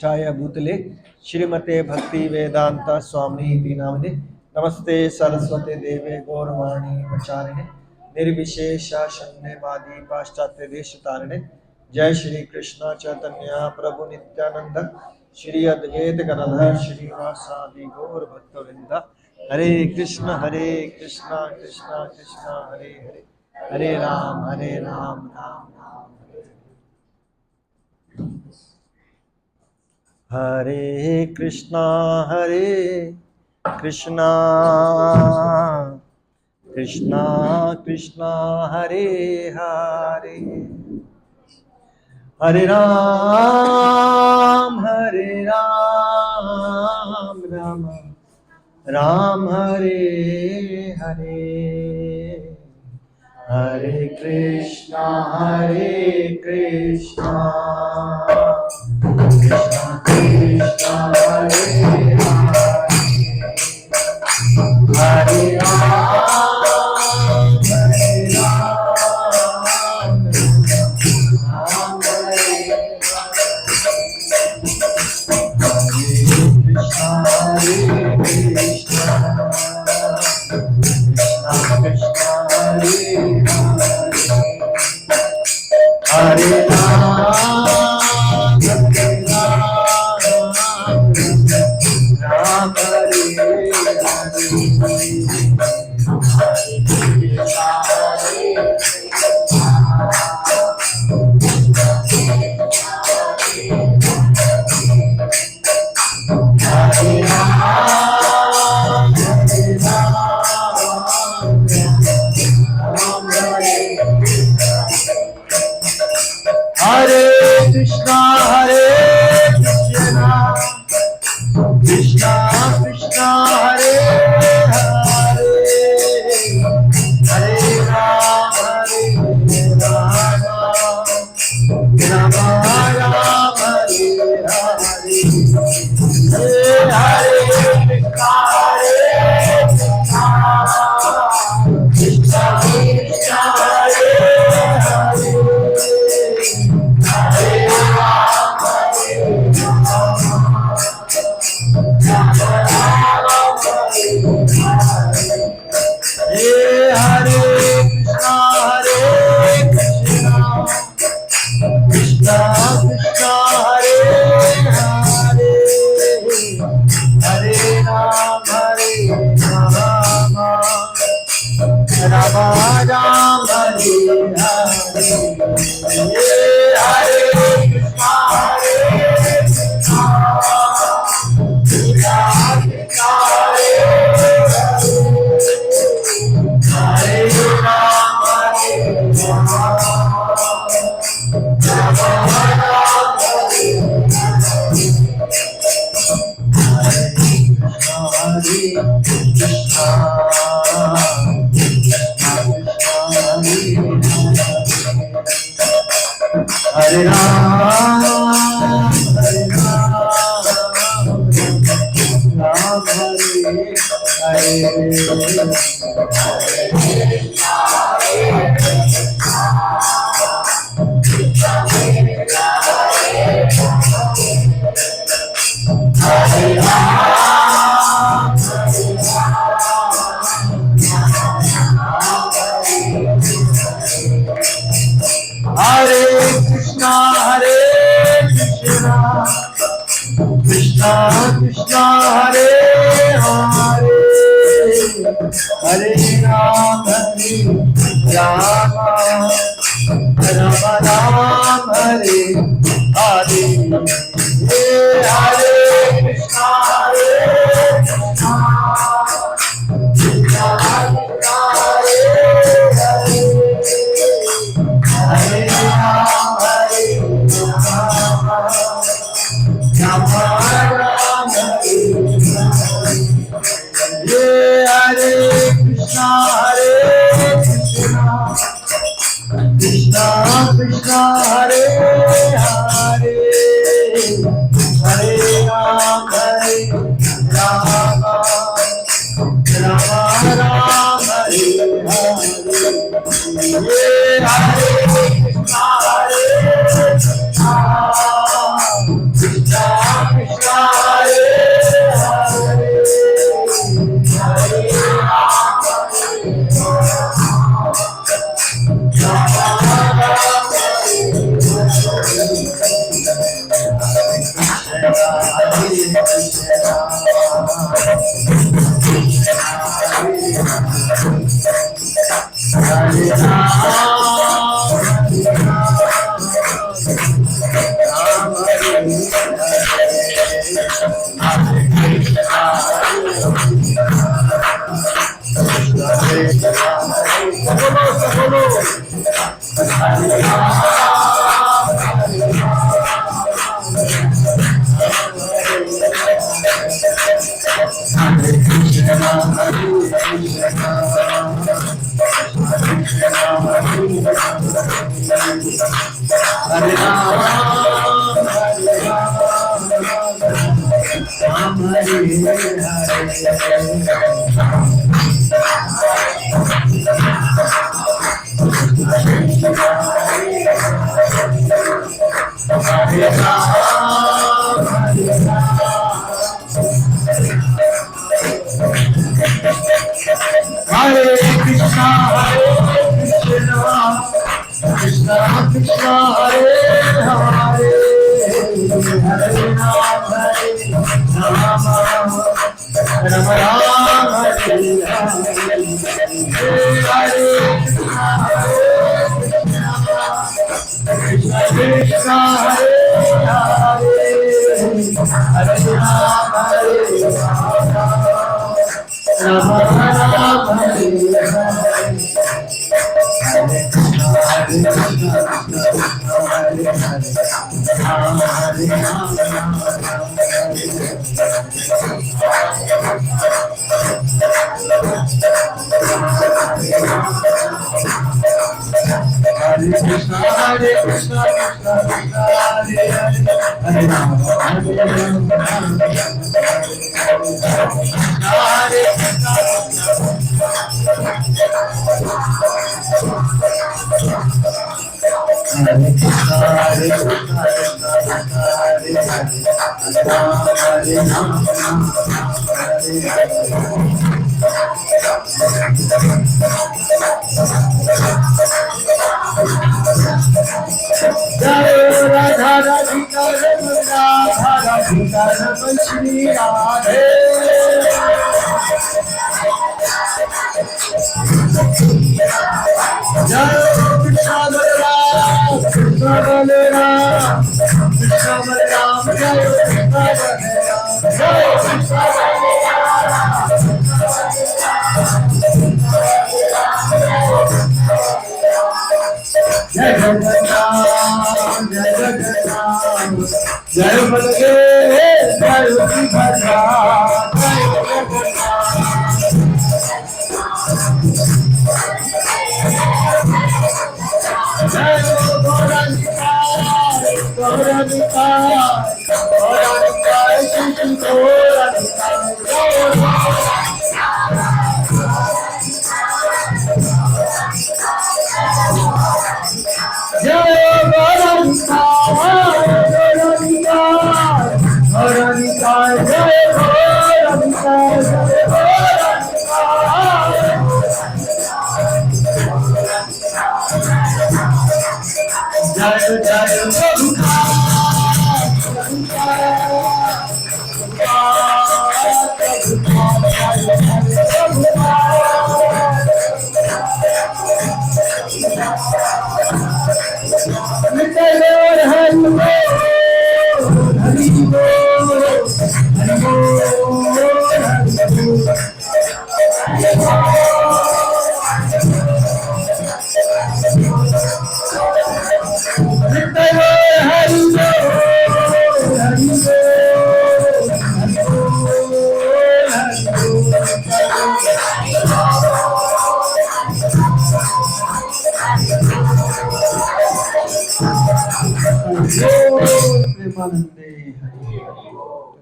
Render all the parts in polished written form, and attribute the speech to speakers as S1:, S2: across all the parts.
S1: छाया भूतले श्रीमते भक्ति वेदांत स्वामी नामने नमस्ते सरस्वती देवे गौरवाणी प्रचारिणे निर्विशेष शून्यवादी पाश्चात्य देश तारिणे जय श्री कृष्ण चैतन्य प्रभु नित्यानंद श्री अद्वैत गदाधर श्रीवासादि गौर भक्तवृंद हरे कृष्ण कृष्ण कृष्ण हरे हरे हरे राम राम राम हरे कृष्णा कृष्णा कृष्णा हरे हरे हरे राम राम राम हरे हरे हरे कृष्णा कृष्णा कृष्णा हरे हरे राम राम हरे कृष्णा कृष्णा हरे हरे राम हरे कृष्णा कृष्णा कृष्णा हरे हरे हरे राम राम राम हरे हरे हरे कृष्णा कृष्णा कृष्णा हरे हरे हरे राम हरे कृष्णा कृष्णा कृष्णा हरे हरे हरे राम राम राम हरे हरे हरे कृष्णा कृष्णा हरे राम हरे राम हरे कृष्णा कृष्णा कृष्णा हरे हरे हरे राम राम राम हरे हरे हरे कृष्णा कृष्णा कृष्णा हरे हरे हरे राम राम हरे कृष्णा कृष्णा कृष्णा हरे हरे हरे राम राम राम हरे हरे हरे कृष्णा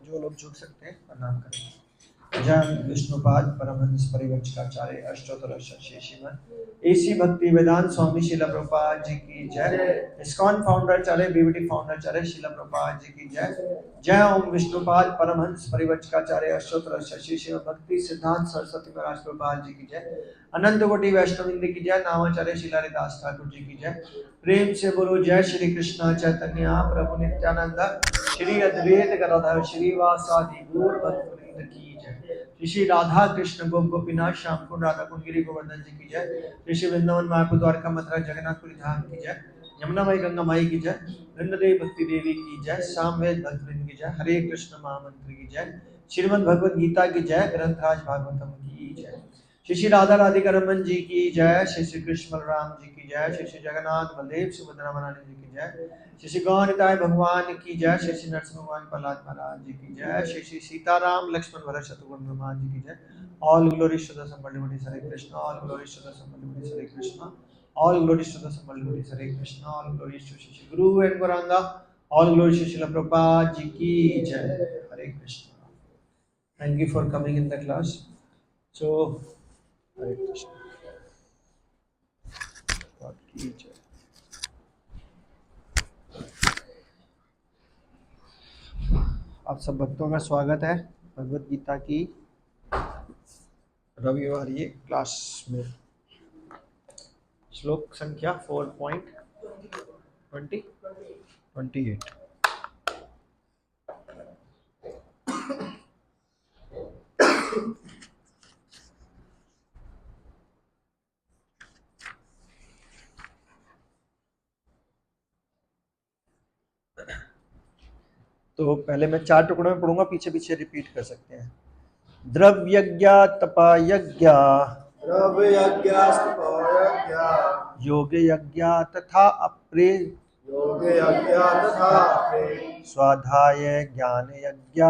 S1: जो लोग झुक सकते हैं प्रणाम करें। जय विष्णुपाद परमहंस परिव्राजकाचार्य अष्टोत्तर श्रीमद एसी भक्ति वेदांत स्वामी शिला प्रभुपाद जी की जय। इस्कॉन फाउंडर चार्य बीवीटी फाउंडर चार्य शिला प्रभुपाद जी की जय। जय ओम विष्णुपाद परमहंस परिव्राजकाचार्य अष्टोत्तर श्रीमद भक्ति सिद्धांत सरस्वती महाराज प्रभुपाद जी की जय। अनंत कोटि वैष्णववृंद की जय। नामाचार्य शिला हरिदास ठाकुर जी की जय। प्रेम से बोलो जय श्री कृष्ण चैतन्य प्रभु नित्यानंद श्री अद्वैत गदाधर श्रीवासादि गौर भक्तवृंद की जय। श्री राधा कृष्ण गोपीनाथ श्याम कुंड राधा कुंड गिरी गोवर्धन जी की जय। श्री वृंदावन मायापुर द्वारका मथुरा जगन्नाथपुरी धाम की जय। यमुना माई गंगा माई की जय। वृंददेव भक्ति देवी की जय। सामवेद भक्तवृंद की जय। हरे कृष्ण महामंत्र की जय। श्रीमद् भगवद गीता की जय। ग्रंथराज भागवतम की जय। श्री राधा राधिका रमन जी की जय। श्री कृष्ण बलराम जी की जय। श्री जगन्नाथ बलदेव सुभद्रा महारानी जी की जय। श्री गौरताय भगवान की जय। श्री नरसिंह भगवान प्रहलाद महाराज जी की जय। श्री सीताराम लक्ष्मण भरत शत्रुघ्न हनुमान जी की जय। All glories to the somebody Hare Krishna. All glories to the somebody Hare Krishna. All glories to the somebody Hare Krishna. All glories to Shri Guru and Gauranga. All glories to Srila Prabhupada ji की जय। Hare Krishna. Thank you for coming in the class. So Hare Krishna. God की जय। आप सब भक्तों का स्वागत है भगवद गीता की रविवार ये क्लास में। श्लोक संख्या 4.28। तो पहले मैं 4 टुकड़ों में पढ़ूंगा, पीछे पीछे रिपीट कर सकते हैं। द्रव्यज्ञ तपायज्ञ योग यज्ञ तथा अप्रे स्वाध्याय ज्ञान यज्ञ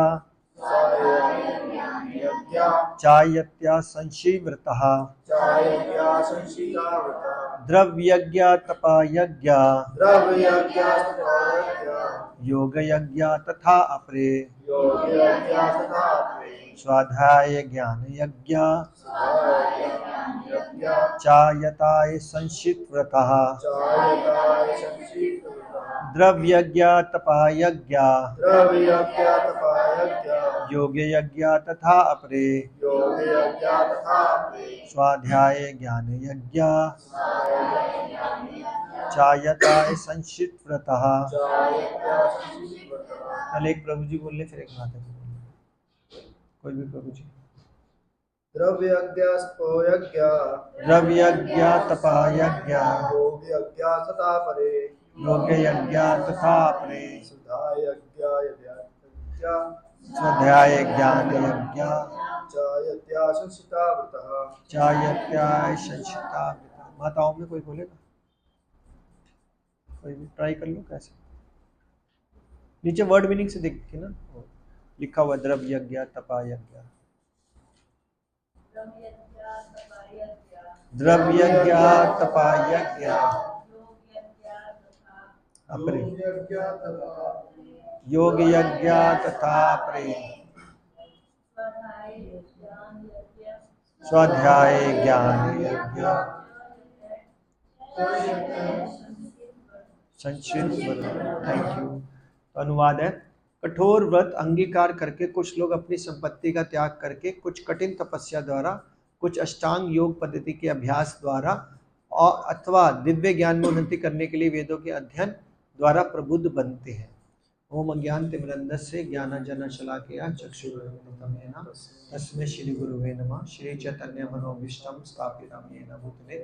S1: चायत्या संशीव्रतः द्रव्यज्ञ तपायज्ञ योग यज्ञ तथा अपरे स्वाध्याय ज्ञान यज्ञ चायताय संशितव्रतः द्रव्यज्ञ तपायज्ञ योग यज्ञ तथा अपरे स्वाध्याय ज्ञान यज्ञ चायताय संशितव्रतः। पहले एक प्रभु जी बोल ले, फिर एक माता जी बोल ले। कोई भी प्रभु जी। द्रव्यज्ञ तपायज्ञ योग यज्ञ तथा परे स्वाध्याय ज्ञान यज्ञ चायत्या संशिता। माताओं में कोई बोलेगा? कोई भी ट्राई कर लो। कैसे? नीचे वर्ड मीनिंग से देखिए ना, लिखा हुआ द्रव्यज्ञ तपायज्ञ। द्रव्यज्ञ तपायज्ञ अपरे योग यज्ञ तथा अपरे स्वाध्याय ज्ञान यज्ञ संक्षिप्त। Thank you. तो अनुवाद है, कठोर व्रत अंगीकार करके कुछ लोग अपनी संपत्ति का त्याग करके, कुछ कठिन तपस्या द्वारा, कुछ अष्टांग योग पद्धति के अभ्यास द्वारा और अथवा दिव्य ज्ञान में उन्नति करने के लिए वेदों के अध्ययन द्वारा प्रबुद्ध बनते हैं। ओम अज्ञानतिमिरन्धस्य ज्ञानांजनशलाकया चक्षुरुन्मिलितं तस्मै श्री गुरुवे नमः। श्री चैतन्य मनोभीष्टं स्थापितं येन भूतले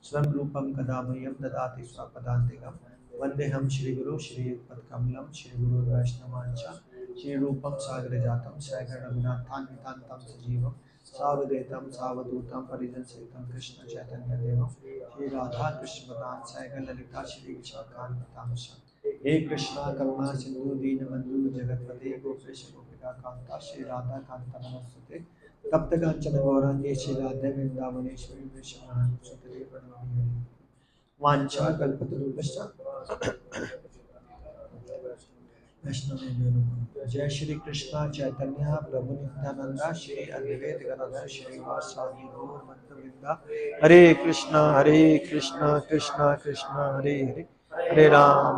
S1: स्वयं रूपं कदा मह्यं ददाति स्वपदान्तिकं। वन्देऽहं श्रीगुरुं श्रीयुतपदकमलं श्रीगुरुर्वैष्णवांश्च श्रीरूपं सागरजातं सहगणरघुनाथान्वितान्तं सजीवं सावधूतं सावधूतं परिजनसहितं कृष्ण चैतन्यदेवं श्रीराधा कृष्णपदां सहगण ललिता श्री विशाखान्वितांश्च। हे कृष्णा करुणा सिंधु दीनबंधु जगतपते गोपेश गोपिका कांता श्री राधा कांता नमस्ते। तप्त कांचन गौरांगी श्री राधे वृंदावनेश्वरी वृषभानुसुते प्रणमामि। वांछा कल्पतरुभ्यश्च वैष्णव देव। जय श्री कृष्ण चैतन्य प्रभु नित्यानंदा श्री अद्वैत गदाधर श्रीवासादि गौर भक्तवृंदा। हरे कृष्ण कृष्ण कृष्ण हरे हरे, हरे राम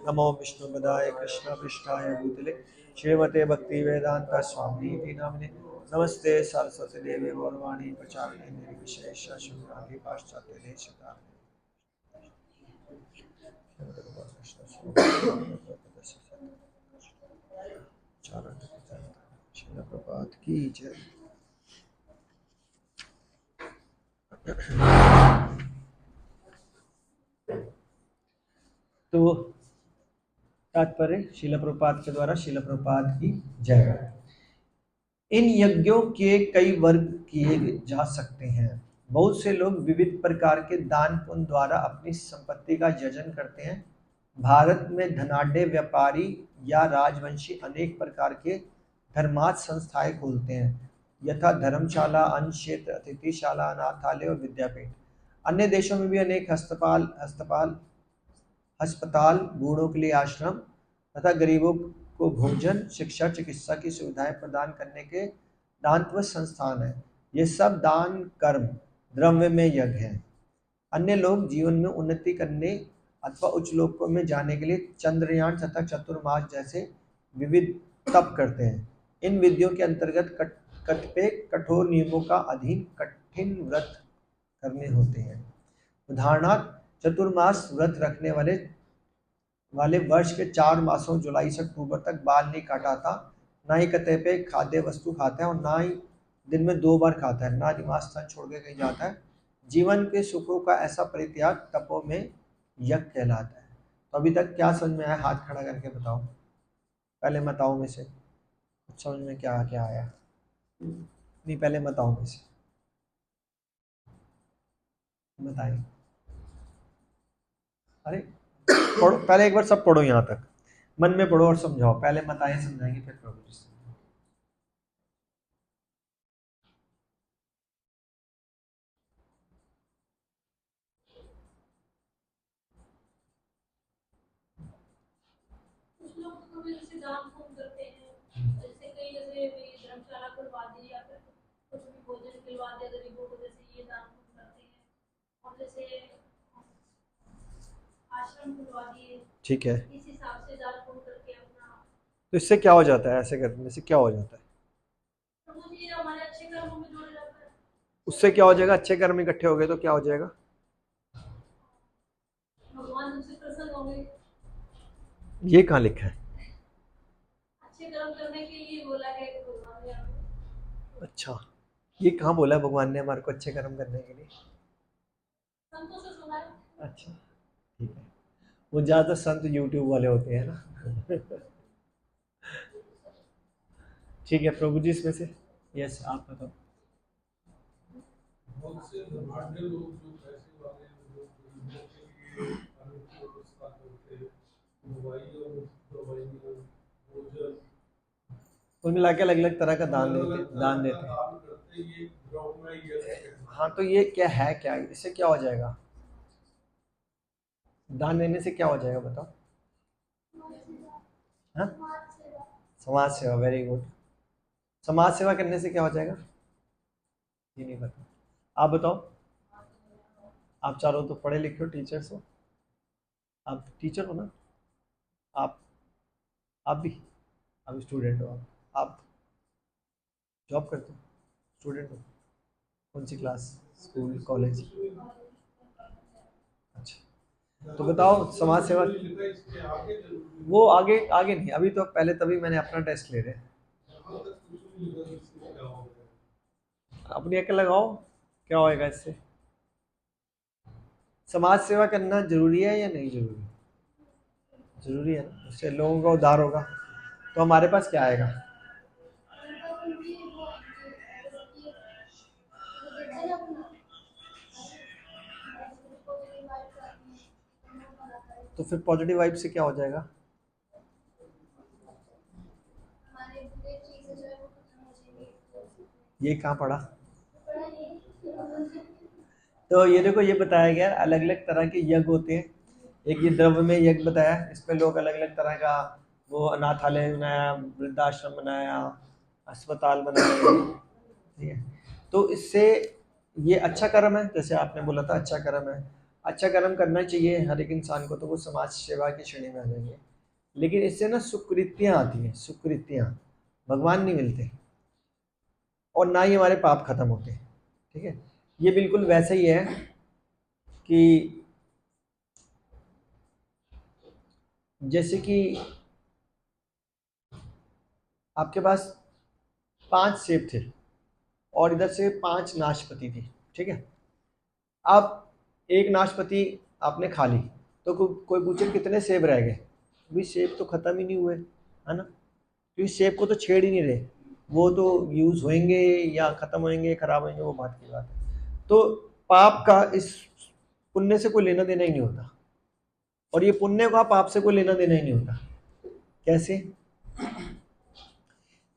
S1: नमो विष्णु पदाय कृष्ण पृष्ठाय भूतले श्रीमते भक्ति वेदांत स्वामी इति नामिने। नमस्ते सरस्वती देवी गौरवाणी प्रचारिणे निर्विशेष शून्यादि पाश्चात्य देशतारिणे। श्रील प्रभात की जय। तो तात्पर्य श्रील प्रभुपाद के द्वारा श्रील प्रभुपाद की जय। इन यज्ञों के कई वर्ग किए जा सकते हैं। बहुत से लोग विविध प्रकार के दान पुण्य द्वारा अपनी संपत्ति का यजन करते हैं। भारत में धनाढ्य व्यापारी या राजवंशी अनेक प्रकार के धर्मार्थ संस्थाएं खोलते हैं, यथा धर्मशाला, अन्न क्षेत्र, अतिथिशाला, अनाथालय और विद्यापीठ। अन्य देशों में भी अनेक अस्पताल, बूढ़ों के लिए आश्रम तथा गरीबों को भोजन, शिक्षा, चिकित्सा की सुविधाएं प्रदान करने के दानत्व संस्थान है। ये सब दान कर्म द्रव्य में यज्ञ है। अन्य लोग जीवन में उन्नति करने अथवा उच्च लोकों में जाने के लिए चंद्रयान तथा चतुर्मास जैसे विविध तप करते हैं। इन विधियों के अंतर्गत कतिपय कठोर नियमों का अधीन कठिन व्रत करने होते हैं। उदाहरणार्थ, चतुर्मास व्रत रखने वाले वर्ष के 4 मासों जुलाई से अक्टूबर तक बाल नहीं काटाता, ना ही कतिपय खाद्य वस्तु खाता है और ना ही दिन में 2 बार खाता है, ना निवास स्थान छोड़ के कहीं जाता है। जीवन के सुखों का ऐसा परित्याग तपों में यज्ञ कहलाता है। तो अभी तक क्या समझ में आया? हाथ खड़ा करके बताओ। पहले मताओं में से कुछ समझ में क्या क्या आया? नहीं, पहले मताओं में से बताइए। अरे पढ़ो पहले, एक बार सब पढ़ो, यहाँ तक मन में पढ़ो और समझाओ। पहले मताएं समझाएंगे फिर प्रभु जी।
S2: कुछ लोग तो कभी जैसे दान पुण्य करते हैं, जैसे कई जैसे धर्मशाला खुलवा दी या फिर कुछ भी भोजन खिलवा दिया गरीबों को, जैसे ये दान पुण्य करते हैं। और जैसे आश्रम खुलवा दिए,
S1: ठीक है,
S2: इस हिसाब से दान पुण्य करके अपना।
S1: तो इससे क्या हो जाता है? ऐसे करने से क्या हो जाता है?
S2: तो मुझे हमारे अच्छे कर्मों में जोड़ जाता है।
S1: उससे क्या हो जाएगा? अच्छे कर्म इकट्ठे हो गए तो क्या हो जाएगा?
S2: भगवान हमसे प्रसन्न होंगे।
S1: ये कहाँ लिखा है?
S2: अच्छे कर्म करने के लिए बोला है भगवान ने हमें।
S1: अच्छा, ये कहाँ बोला है भगवान ने हमारे को अच्छे कर्म करने के लिए?
S2: संतों से सुना है।
S1: अच्छा, ठीक है। वो ज़्यादा संत यूट्यूब वाले होते हैं ना। ठीक है प्रभु जी, इसमें से यस आप बताओ।
S3: बहुत से धनाढ्य लोग जो पैसे वाले लोग के लिए अनोखी व्यवस्था करते हैं, दवाई और भोजन,
S1: कुल मिला के अलग अलग तरह का दान देते हैं।
S3: दान करते ये द्रव्य में
S1: हाँ, तो ये क्या है? क्या इससे क्या हो जाएगा? दान देने से क्या हो जाएगा बताओ? हाँ, समाज सेवा। Very good. समाज सेवा करने से क्या हो जाएगा? ये नहीं पता, आप बताओ। आप चारों तो पढ़े लिखे हो, टीचर्स हो, आप टीचर हो ना? आप आप भी, आप स्टूडेंट हो। आप जॉब करते हो, स्टूडेंट हो? कौन सी क्लास? School, college? अच्छा, तो बताओ समाज सेवा। वो आगे आगे नहीं, अभी तो पहले तभी मैंने अपना टेस्ट ले रहे हैं। अपनी अकल लगाओ, क्या होएगा इससे? समाज सेवा करना जरूरी है या नहीं जरूरी? जरूरी है ना, उससे लोगों का उद्धार होगा। तो हमारे पास क्या आएगा? तो फिर पॉजिटिव वाइब से क्या हो जाएगा? ये कहाँ पढ़ा? तो ये देखो, ये बताया गया अलग अलग तरह के यज्ञ होते हैं। एक ये द्रव्य में यज्ञ बताया, इसमें लोग अलग अलग तरह का वो अनाथालय बनाया, वृद्धाश्रम बनाया, अस्पताल बनाए, ठीक है। तो इससे ये अच्छा कर्म है, जैसे आपने बोला था अच्छा कर्म है, अच्छा कर्म करना चाहिए हर एक इंसान को, तो वो समाज सेवा की श्रेणी में आ जाएंगे। लेकिन इससे ना सुकृतियाँ आती हैं, सुकृतियाँ, भगवान नहीं मिलते और ना ही हमारे पाप खत्म होते, ठीक है। ये बिल्कुल वैसा ही है कि जैसे कि आपके पास 5 सेब थे और इधर से 5 नाशपाती थी, ठीक है। अब एक नाशपाती आपने खा ली तो कोई पूछे कितने सेब रह गए, भाई सेब तो खत्म ही नहीं हुए, है ना, क्योंकि सेब को तो छेड़ ही नहीं रहे, वो तो यूज होंगे या खत्म होंगे, खराब होंगे, वो बात की बात है। तो पाप का इस पुण्य से कोई लेना देना ही नहीं होता, और ये पुण्य का पाप से कोई लेना देना ही नहीं होता। कैसे?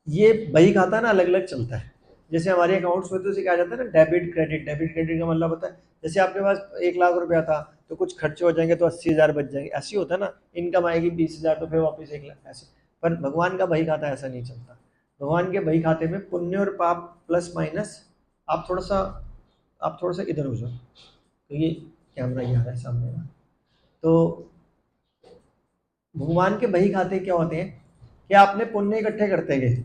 S1: ये बही खाता ना अलग अलग चलता है, जैसे हमारे अकाउंट्स में तो सिखाया जाता है ना डेबिट क्रेडिट। डेबिट क्रेडिट का मतलब होता है जैसे आपके पास 1 लाख रुपया था तो कुछ खर्चे हो जाएंगे तो 80,000 बच जाएंगे, ऐसे ही होता है ना। इनकम आएगी 20,000 तो फिर वापस 1 लाख, ऐसे। पर भगवान का बही खाता ऐसा नहीं चलता। भगवान के बही खाते में पुण्य और पाप प्लस माइनस, आप थोड़ा सा इधर हो जाओ, तो ये कैमरा ही आ रहा है सामने ना। तो भगवान के बही खाते क्या होते हैं कि आपने पुण्य इकट्ठे करते गए,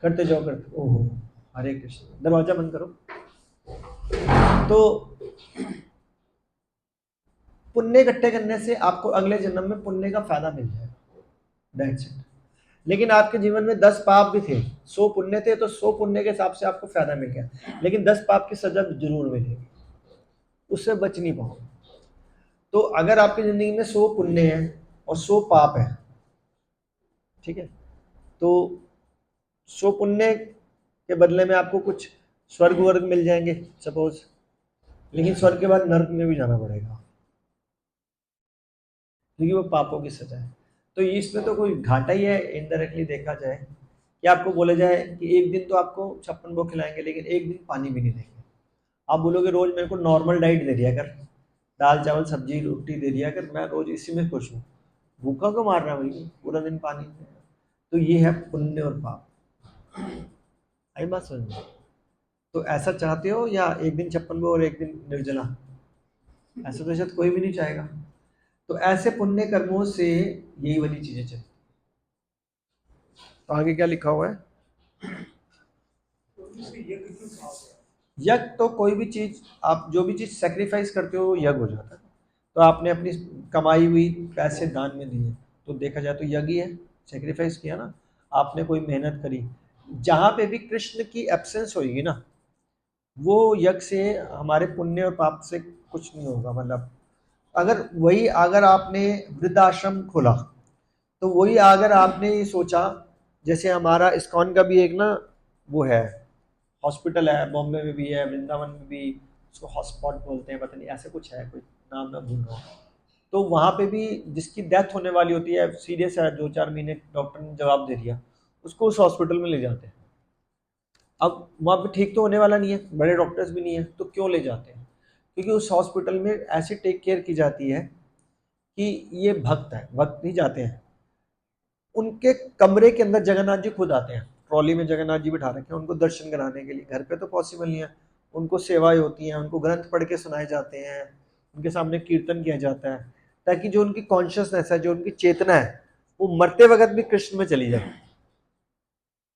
S1: करते जाओ करते, ओहो हरे कृष्ण, दरवाजा बंद करो। तो पुण्य इकट्ठे करने से आपको अगले जन्म में पुण्य का फायदा मिल जाएगा, दैट्स इट। लेकिन आपके जीवन में 10 पाप भी थे, 100 पुण्य थे, तो 100 पुण्य के हिसाब से आपको फायदा मिल गया, लेकिन 10 पाप की सजा जरूर मिलेगी, उससे बच नहीं पाओगे। तो अगर आपकी जिंदगी में 100 पुण्य है और 100 पाप है, ठीक है, तो 100 पुण्य के बदले में आपको कुछ स्वर्ग वर्ग मिल जाएंगे सपोज, लेकिन स्वर्ग के बाद नर्क में भी जाना पड़ेगा, क्योंकि वो पापों की सजा है। तो इसमें तो कोई घाटा ही है इनडायरेक्टली देखा जाए, कि आपको बोला जाए कि एक दिन तो आपको 56 भोग खिलाएंगे लेकिन एक दिन पानी भी नहीं देंगे। आप बोलोगे रोज मेरे को नॉर्मल डाइट दे दिया कर, दाल चावल सब्जी रोटी दे दिया कर, मैं रोज इसी में खुश हूँ, भूखा को मार रहा भाई, पूरा दिन पानी नहीं। तो ये है पुण्य और पाप, आई बात समझ में? तो ऐसा चाहते हो या एक दिन 56 भोग और एक दिन निर्जला? ऐसा तो शायद कोई भी नहीं चाहेगा। तो ऐसे पुण्य कर्मों से यही वाली चीजें चलती। तो आगे क्या लिखा हुआ है? यज्ञ तो कोई भी चीज, आप जो भी चीज सेक्रीफाइस करते हो यज्ञ हो जाता है। तो आपने अपनी कमाई हुई पैसे दान में दिए, तो देखा जाए तो यज्ञ ही है, सेक्रीफाइस किया ना, आपने कोई मेहनत करी। जहां पे भी कृष्ण की एब्सेंस होगी ना, वो यज्ञ से हमारे पुण्य और पाप से कुछ नहीं होगा। मतलब अगर आपने वृद्धाश्रम खोला, तो वही अगर आपने सोचा, जैसे हमारा इस्कॉन का भी एक ना वो है, हॉस्पिटल है, बॉम्बे में भी है, वृंदावन में भी, उसको हॉटस्पॉट बोलते हैं, पता नहीं ऐसे कुछ है, कोई नाम मैं भूल रहा हूँ। तो वहाँ पे भी जिसकी डेथ होने वाली होती है, सीरियस है, 2-4 महीने डॉक्टर ने जवाब दे दिया, उसको उस हॉस्पिटल में ले जाते हैं। अब वहाँ पे ठीक तो होने वाला नहीं है, बड़े डॉक्टर्स भी नहीं है, तो क्यों ले जाते हैं? क्योंकि उस हॉस्पिटल में ऐसी टेक केयर की जाती है कि ये भक्त है, भक्त नहीं जाते हैं। उनके कमरे के अंदर जगन्नाथ जी खुद आते हैं, ट्रॉली में जगन्नाथ जी बिठा रखे हैं उनको दर्शन कराने के लिए। घर पे तो पॉसिबल नहीं है, उनको सेवाएं होती हैं, उनको ग्रंथ पढ़ के सुनाए जाते हैं, उनके सामने कीर्तन किया जाता है, ताकि जो उनकी कॉन्शियसनेस है, जो उनकी चेतना है, वो मरते वक्त भी कृष्ण में चली जाए।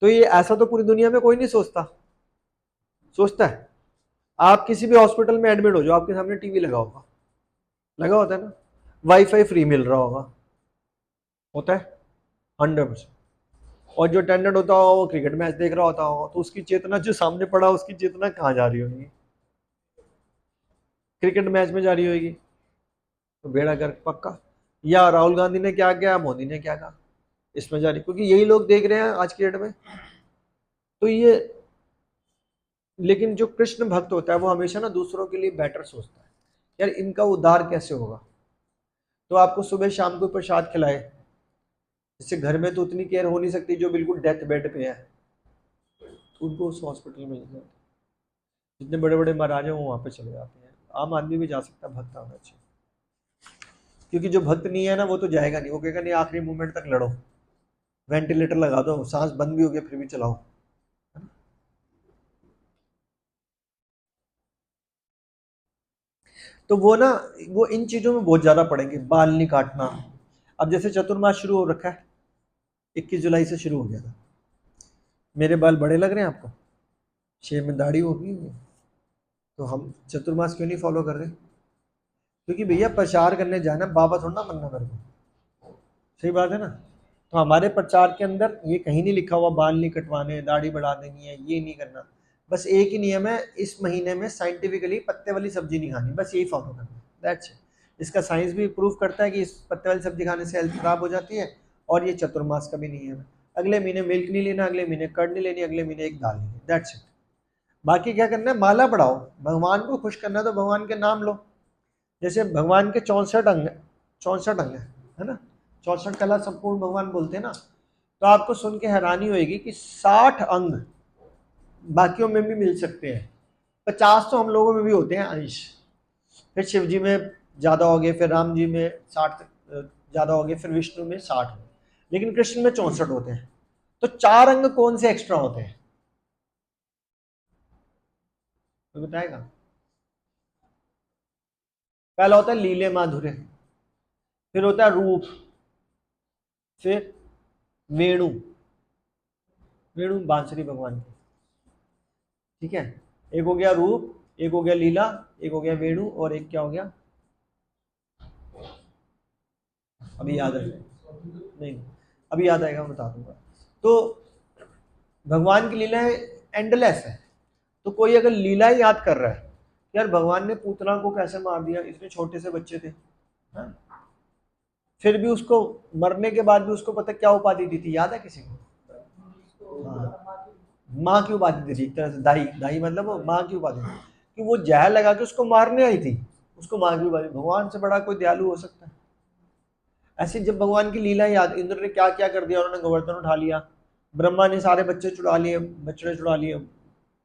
S1: तो ये ऐसा तो पूरी दुनिया में कोई नहीं सोचता है। आप किसी भी हॉस्पिटल में एडमिट हो जाओ, आपके सामने टीवी लगा होगा, लगा होता है ना, वाईफाई फ्री मिल रहा होता है 100%। और जो अटेंडेंट होता होगा वो क्रिकेट मैच देख रहा होता होगा, तो उसकी चेतना जो सामने पड़ा, उसकी चेतना कहाँ जा रही होगी? क्रिकेट मैच में जा रही होगी। तो बेड़ा गर्क पक्का। या राहुल गांधी ने क्या किया, मोदी ने क्या कहा, इसमें जा रही, क्योंकि यही लोग देख रहे हैं आज की डेट में। तो ये, लेकिन जो कृष्ण भक्त होता है वो हमेशा ना दूसरों के लिए बेटर सोचता है, यार इनका उद्धार कैसे होगा। तो आपको सुबह शाम को प्रसाद खिलाए, इससे घर में तो उतनी केयर हो नहीं सकती जो बिल्कुल डेथ बेड पे है, तो उनको उस हॉस्पिटल में ले जाते हैं। जितने बड़े बड़े महाराजा वो वहाँ पे चले जाते हैं, आम आदमी भी जा सकता है, भक्त होना चाहिए। क्योंकि जो भक्त नहीं है ना वो तो जाएगा नहीं, वो कहेगा नहीं आखिरी मोमेंट तक लड़ो, वेंटिलेटर लगा दो, सांस बंद भी हो गया फिर भी चलाओ। तो वो ना, वो इन चीजों में बहुत ज्यादा पड़ेंगे, बाल नहीं काटना। अब जैसे चतुर्मास शुरू हो रखा है, 21 जुलाई से शुरू हो गया था। मेरे बाल बड़े लग रहे हैं आपको, 6 में दाढ़ी होगी, तो हम चतुर्मास क्यों नहीं फॉलो कर रहे? क्योंकि भैया प्रचार करने जाना, बाबा थोड़ा ना बनना मेरे को, सही बात है ना। तो हमारे प्रचार के अंदर ये कहीं नहीं लिखा हुआ बाल नहीं कटवाने, दाढ़ी बढ़ा देनी है, ये नहीं करना। बस एक ही नियम है, इस महीने में साइंटिफिकली पत्ते वाली सब्जी नहीं खानी, बस यही फॉलो करना, दैट्स इट। इसका साइंस भी प्रूव करता है कि इस पत्ते वाली सब्जी खाने से हेल्थ खराब हो जाती है, और ये चतुर्मास का भी नियम है। अगले महीने मिल्क नहीं लेना, अगले महीने कर्ड नहीं लेनी, अगले महीने एक दाल नहीं लेनी, दैट्स इट। बाकी क्या करना है, माला बढ़ाओ, भगवान को खुश करना है तो भगवान के नाम लो। जैसे भगवान के 64 अंग, 64 अंग है ना, 64 कला संपूर्ण भगवान बोलते हैं ना। तो आपको सुन के हैरानी होगी कि 60 अंग बाकियों में भी मिल सकते हैं, 50 तो हम लोगों में भी होते हैं अंश। फिर शिव जी में ज़्यादा हो गए, फिर राम जी में 60 ज़्यादा हो गए, फिर विष्णु में 60, लेकिन कृष्ण में 64 होते हैं। तो 4 अंग कौन से एक्स्ट्रा होते हैं, तो बताएगा? पहला होता है लीले माधुर्य, फिर होता है रूप, फिर वेणु, वेणु बांसुरी भगवान की, ठीक है। एक हो गया रूप, एक हो गया लीला, एक हो गया वेणु, और एक क्या हो गया, अभी याद है नहीं, अभी याद आएगा मैं बता दूंगा। तो भगवान की लीला एंडलेस है। तो कोई अगर लीला ही याद कर रहा है, यार भगवान ने पूतना को कैसे मार दिया, इतने छोटे से बच्चे थे, हाँ? फिर भी उसको मरने के बाद भी उसको पता क्या उपाधि दी थी, याद है किसी को? हाँ, माँ की उपाधि दी थी, एक तरह से दाई, दाई मतलब वो माँ की उपाधि दी, कि वो जहर लगा के उसको मारने आई थी, उसको माँ की उपाधि। भगवान से बड़ा कोई दयालु हो सकता है? ऐसे जब भगवान की लीला याद, इंद्र ने क्या क्या कर दिया, उन्होंने गोवर्धन उठा लिया, ब्रह्मा ने सारे बच्चे चुरा लिए, बछड़े चुरा लिए,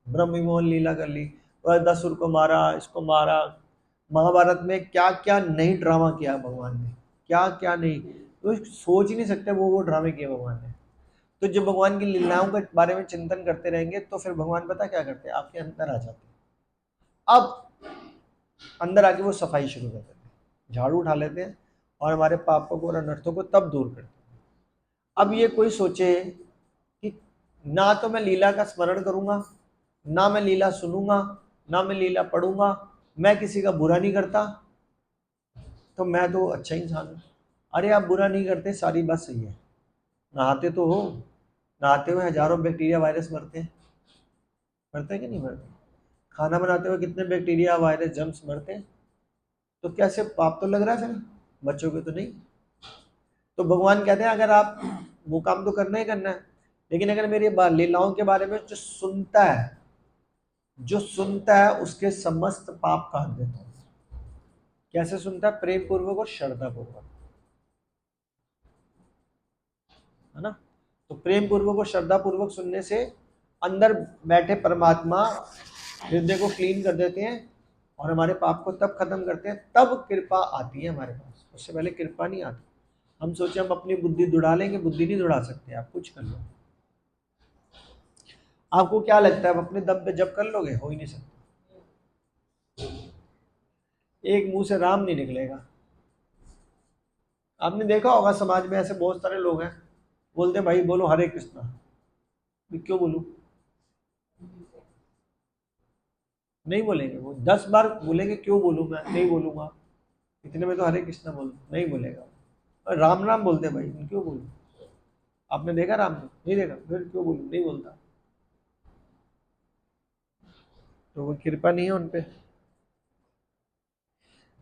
S1: ब्रह्म विमोहन लीला कर ली, और दसुर को मारा, इसको मारा। महाभारत में क्या क्या नहीं ड्रामा किया भगवान ने, क्या क्या नहीं, तो सोच ही नहीं सकते वो ड्रामे किए भगवान ने। तो जब भगवान की लीलाओं के बारे में चिंतन करते रहेंगे तो फिर भगवान पता क्या करते हैं, आपके अंदर आ जाते हैं। अब अंदर आके वो सफाई शुरू कर देते हैं, झाड़ू उठा लेते हैं, और हमारे पापों को और अनर्थों को तब दूर करते हैं। अब ये कोई सोचे कि ना तो मैं लीला का स्मरण करूंगा, ना मैं लीला सुनूंगा, ना मैं लीला पढ़ूंगा, मैं किसी का बुरा नहीं करता, तो मैं तो अच्छा इंसान हूं। अरे आप बुरा नहीं करते, सारी बात सही है, नहाते तो हो, नहाते हुए हजारों बैक्टीरिया वायरस मरते हैं, मरते हैं कि नहीं मरते? खाना बनाते हुए कितने बैक्टीरिया वायरस जर्म्स मरते हैं। तो कैसे पाप तो लग रहा है फिर, बच्चों के तो नहीं। तो भगवान कहते हैं अगर आप वो काम तो करना ही करना है, लेकिन अगर मेरी लीलाओं के बारे में जो सुनता है, जो सुनता है उसके समस्त पाप काट देता हूं। कैसे सुनता है? प्रेम पूर्वक और श्रद्धा पूर्वक, है ना। तो प्रेम पूर्वक और श्रद्धा पूर्वक सुनने से अंदर बैठे परमात्मा हृदय को क्लीन कर देते हैं, और हमारे पाप को तब खत्म करते हैं, तब कृपा आती है हमारे पास, उससे पहले कृपा नहीं आती। हम सोचे हम अपनी बुद्धि दौड़ा लेंगे, बुद्धि नहीं दौड़ा सकते, आप कुछ कर लो। आपको क्या लगता है आप अपने दम पे जब कर लोगे? हो ही नहीं सकता, एक मुंह से राम नहीं निकलेगा। आपने देखा होगा समाज में ऐसे बहुत सारे लोग हैं, बोलते हैं भाई बोलो हरे कृष्णा, क्यों बोलूं? नहीं बोलेंगे, वो 10 बार बोलेंगे क्यों बोलूं, मैं नहीं बोलूंगा, इतने में तो हरे कृष्णा बोल, नहीं बोलेगा। और राम राम बोलते हैं भाई, क्यों बोलूं? आपने देखा राम को? नहीं देखा, फिर क्यों बोलूं? नहीं बोलता। तो वो कृपा नहीं है उनपे।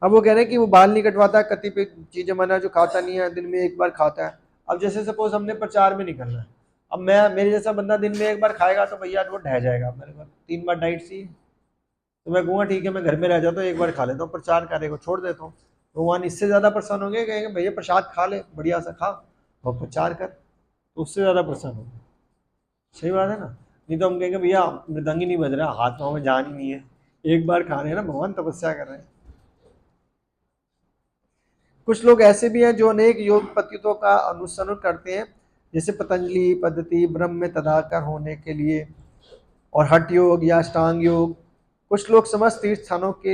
S1: अब वो कह रहे हैं कि वो बाल नहीं कटवाता, कतिपय चीजें मना जो खाता नहीं है, दिन में एक बार खाता है। अब जैसे सपोज हमने प्रचार में निकलना है, अब मैं मेरे जैसा बंदा दिन में एक बार खाएगा तो भैया वो ढह जाएगा, मेरे को 3 बार डाइट सी, तो मैं कहूँगा ठीक है मैं घर में रह जाता हूँ, एक बार खा लेता हूँ, प्रचार कार्य को छोड़ देता हूँ। भगवान इससे ज्यादा प्रसन्न होंगे, कहेंगे भैया प्रसाद खा ले, बढ़िया सा खा और प्रचार कर, तो उससे ज्यादा प्रसन्न होंगे। सही बात है ना। नहीं तो हम कहेंगे भैया मृदंगी नहीं बज रहा, हाथ पाँव में जान ही नहीं है, एक बार खा रहे हैं ना, भगवान तपस्या कर रहे हैं। कुछ लोग ऐसे भी हैं जो अनेक योग पद्धतियों का अनुसरण करते हैं, जैसे पतंजलि पद्धति ब्रह्म में तदाकार होने के लिए, और हठ योग या अष्टांग योग। कुछ लोग समस्त तीर्थ स्थानों की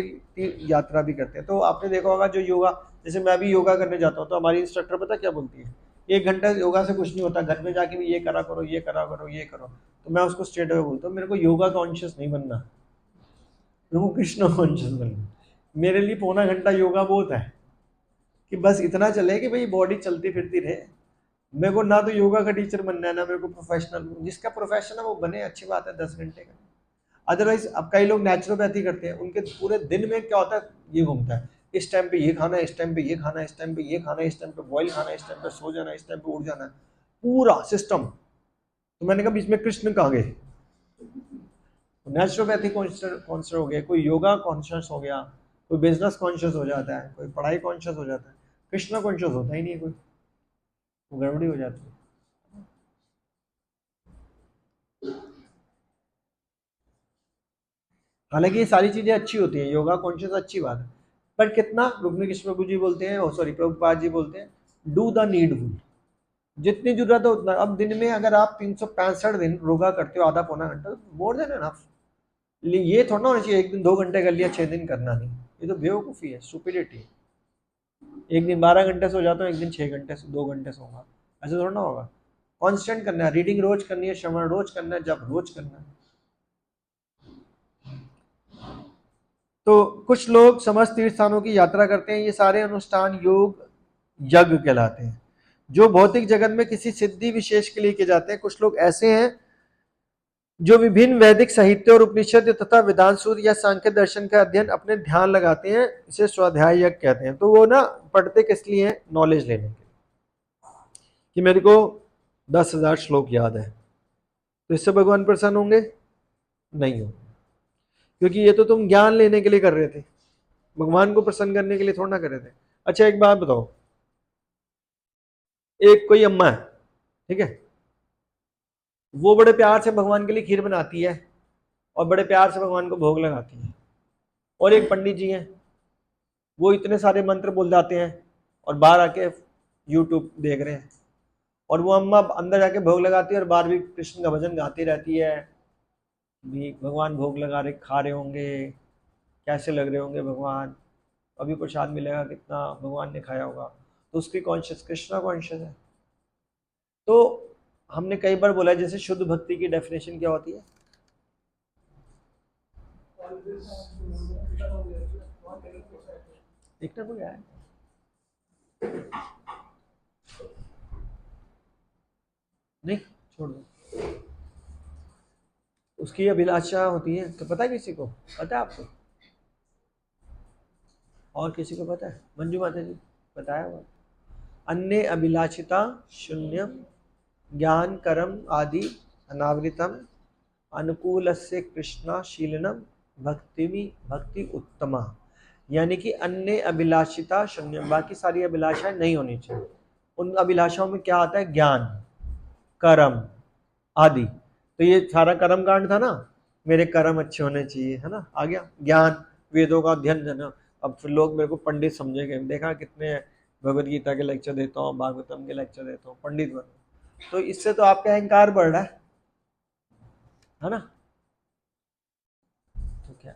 S1: यात्रा भी करते हैं। तो आपने देखा होगा जो योगा, जैसे मैं भी योगा करने जाता हूँ तो हमारी इंस्ट्रक्टर पता क्या बोलती है, 1 घंटा योगा से कुछ नहीं होता, घर में जाके भी ये करा करो, ये करा करो, ये करो। तो मैं उसको स्ट्रेट अवे बोलता हूँ, मेरे को योगा कॉन्शियस नहीं बनना, मेरे को कृष्ण कॉन्शियस बनना। मेरे लिए पौना घंटा योगा बहुत है, कि बस इतना चले कि भाई बॉडी चलती फिरती रहे। मेरे को ना तो योगा का टीचर बनना है, ना मेरे को प्रोफेशनल, जिसका प्रोफेशन है वो बने, अच्छी बात है, 10 घंटे का। अदरवाइज अब कई लोग नेचुरोपैथी करते हैं, उनके पूरे दिन में क्या होता है, ये घूमता है, इस टाइम पे ये खाना है, इस टाइम पे ये खाना है, इस टाइम पे ये खाना है, इस टाइम पे बॉयल खाना है, इस टाइम पे सो जाना है, इस टाइम पे उठ जाना है, पूरा सिस्टम। तो मैंने कहा बीच में कृष्ण कहाँ गए? नेचुरोपैथी कॉन्शियस हो गया, कोई योगा कॉन्शियस हो गया, कोई बिजनेस कॉन्शियस हो जाता है, कोई पढ़ाई कॉन्शियस हो जाता है, कृष्ण कॉन्शियस होता ही नहीं है कोई, वो गड़बड़ी हो जाती है। हालांकि ये सारी चीजें अच्छी होती हैं, योगा कॉन्शियस अच्छी बात है, पर कितना, रुक्मिणी कृष्ण प्रभु जी बोलते हैं, सॉरी प्रभुपाद जी बोलते हैं, डू द नीडफुल, जितनी जरूरत है उतना। अब दिन में अगर आप 365 दिन योगा करते हो आधा पौना घंटा, मोर देन एनफ। ये थोड़ा ना होना चाहिए 1 दिन 2 घंटे कर लिया 6 दिन करना नहीं, ये तो बेवकूफ़ी है, स्टुपिडिटी है। एक दिन 12 घंटे सो जाता हूँ, एक दिन 6 घंटे 2 घंटे सोऊंगा, ऐसे थोड़ा ना होगा। कांस्टेंट करना है, रीडिंग रोज करनी है, श्रवण रोज करना है, जब रोज करना है। तो कुछ लोग समस्त तीर्थ स्थानों की यात्रा करते हैं, ये सारे अनुष्ठान योग यज्ञ कहलाते हैं, जो भौतिक जगत में किसी सिद्धि विशेष के लिए किए जाते हैं। कुछ लोग ऐसे हैं जो विभिन्न वैदिक साहित्य और उपनिषद तथा वेदांत सूत्र या सांख्य दर्शन का अध्ययन अपने ध्यान लगाते हैं, इसे स्वाध्याय यज्ञ कहते हैं। तो वो ना पढ़ते किस लिए हैं? नॉलेज लेने के लिए, कि मेरे को 10,000 श्लोक याद है, तो इससे भगवान प्रसन्न होंगे? नहीं हो, क्योंकि ये तो तुम ज्ञान लेने के लिए कर रहे थे, भगवान को प्रसन्न करने के लिए थोड़ा ना कर रहे थे। अच्छा एक बात बताओ, एक कोई अम्मा है, ठीक है, वो बड़े प्यार से भगवान के लिए खीर बनाती है और बड़े प्यार से भगवान को भोग लगाती है, और एक पंडित जी हैं, वो इतने सारे मंत्र बोल जाते हैं और बाहर आके यूट्यूब देख रहे हैं, और वो अम्मा अंदर जाके भोग लगाती है और बाहर भी कृष्ण का भजन गाती रहती है, भी भगवान भोग लगा रहे, खा रहे होंगे, कैसे लग रहे होंगे भगवान, अभी प्रसाद मिलेगा कितना भगवान ने खाया होगा, तो उसकी कॉन्शियस कृष्णा कॉन्शियस है। तो हमने कई बार बोला है, जैसे शुद्ध भक्ति की डेफिनेशन क्या होती है? देखना कोई आया? नहीं, छोड़ दो, उसकी अभिलाषा होती है। तो पता है किसी को? पता है आपको? और किसी को पता है? मंजू माता जी बताया हुआ, अन्य अभिलाषिता शून्यम ज्ञान कर्म आदि अनावृतम अनुकूलस्य कृष्णा शीलनम भक्ति उत्तमा। यानी कि अन्य अभिलाषिता शून्य, बाकी सारी अभिलाषाएं नहीं होनी चाहिए। उन अभिलाषाओं में क्या आता है? ज्ञान कर्म आदि। तो ये सारा कर्म कांड था ना, मेरे कर्म अच्छे होने चाहिए, है ना, आ गया। ज्ञान वेदों का अध्ययन करना, अब फिर लोग मेरे को पंडित समझेंगे, देखा कितने भगवद गीता के लेक्चर देता हूँ, भागवतम के लेक्चर देता हूँ, पंडित बन, तो इससे तो आपका अहंकार बढ़ रहा है ना। तो क्या,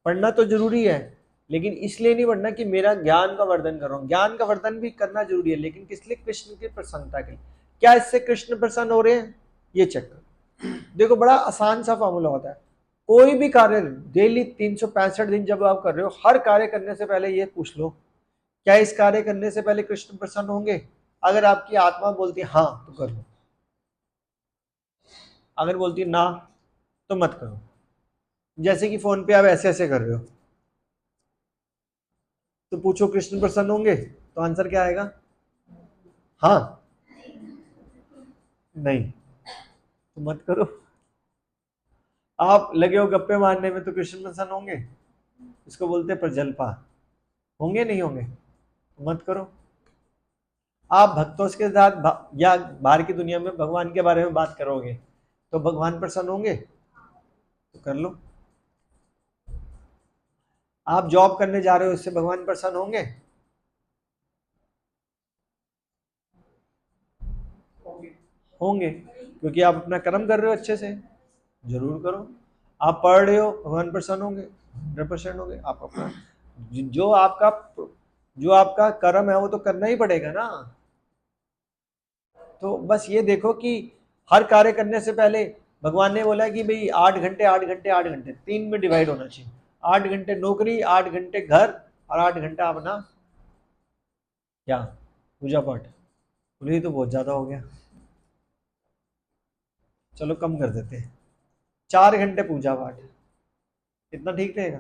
S1: पढ़ना तो जरूरी है, लेकिन इसलिए नहीं पढ़ना कि मेरा ज्ञान का वर्धन कर रहा हूँ। ज्ञान का वर्धन भी करना जरूरी है, लेकिन किस लिए? कृष्ण की प्रसन्नता के लिए। क्या इससे कृष्ण प्रसन्न हो रहे हैं? ये चेक करो। देखो बड़ा आसान सा फॉर्मूला होता है, कोई भी कार्य डेली 365 दिन जब आप कर रहे हो, हर कार्य करने से पहले ये पूछ लो, क्या इस कार्य करने से पहले कृष्ण प्रसन्न होंगे? अगर आपकी आत्मा बोलती है हाँ तो कर लो, अगर बोलती है ना तो मत करो। जैसे कि फोन पे आप ऐसे ऐसे कर रहे हो, तो पूछो कृष्ण प्रसन्न होंगे? तो आंसर क्या आएगा? हाँ, नहीं, तो मत करो। आप लगे हो गप्पे मारने में, तो कृष्ण प्रसन्न होंगे? इसको बोलते हैं प्रजल्पा, होंगे नहीं होंगे? तो मत करो। आप भक्तों के साथ या बाहर की दुनिया में भगवान के बारे में बात करोगे तो भगवान प्रसन्न होंगे? तो कर लो। आप जॉब करने जा रहे हो, इससे भगवान प्रसन्न होंगे? होंगे, क्योंकि आप अपना कर्म कर रहे हो अच्छे से, जरूर करो। आप पढ़ रहे हो, भगवान प्रसन्न होंगे, 100% होंगे। आप अपना जो आपका कर्म है वो तो करना ही पड़ेगा ना। तो बस ये देखो कि हर कार्य करने से पहले भगवान ने बोला कि भाई 8 घंटे 8 घंटे 8 घंटे 3 में डिवाइड होना चाहिए। 8 घंटे नौकरी, 8 घंटे घर, और 8 घंटा अपना क्या, पूजा पाठ। बोले ये तो बहुत ज्यादा हो गया, चलो कम कर देते हैं, 4 घंटे पूजा पाठ, इतना ठीक रहेगा।